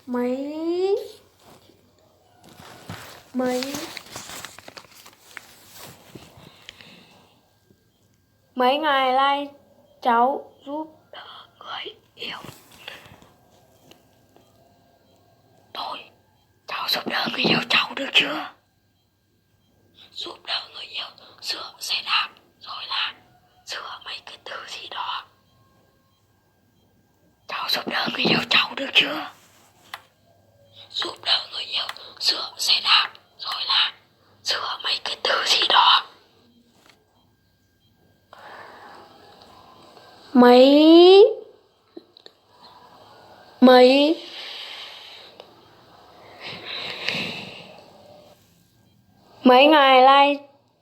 mấy mấy mấy ngày nay cháu giúp đỡ người yêu. Thôi, cháu giúp đỡ người yêu cháu được chưa? Giúp đỡ người yêu sửa xe đạp rồi là sửa mấy cái thứ gì đó. Cháu giúp đỡ người yêu cháu được chưa? Giúp đỡ người yêu sửa xe đạp rồi là sửa mấy cái thứ gì đó. Mấy ngày nay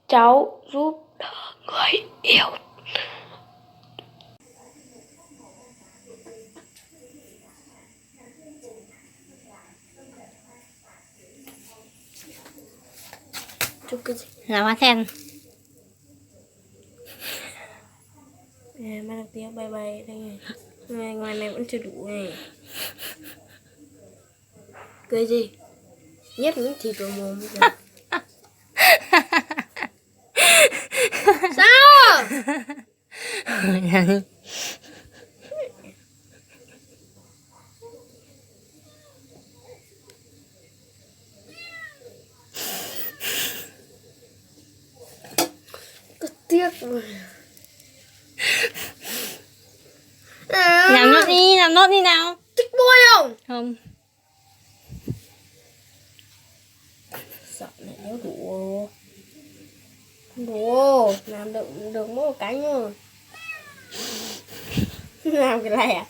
cháu giúp đỡ người yêu. Chúc cái gì? Là hoa sen. Mang tiếng bye bye đây này. Ngoài này vẫn chưa đủ này. Cười gì? Nhét miếng thịt vào mồm bây giờ. Sao? Có tiếc mà. Làm nốt đi nào. Thích bôi không? Không. Sợ này nếu đủ. Đủ. Làm được mỗi một cái nữa. Làm cái này à?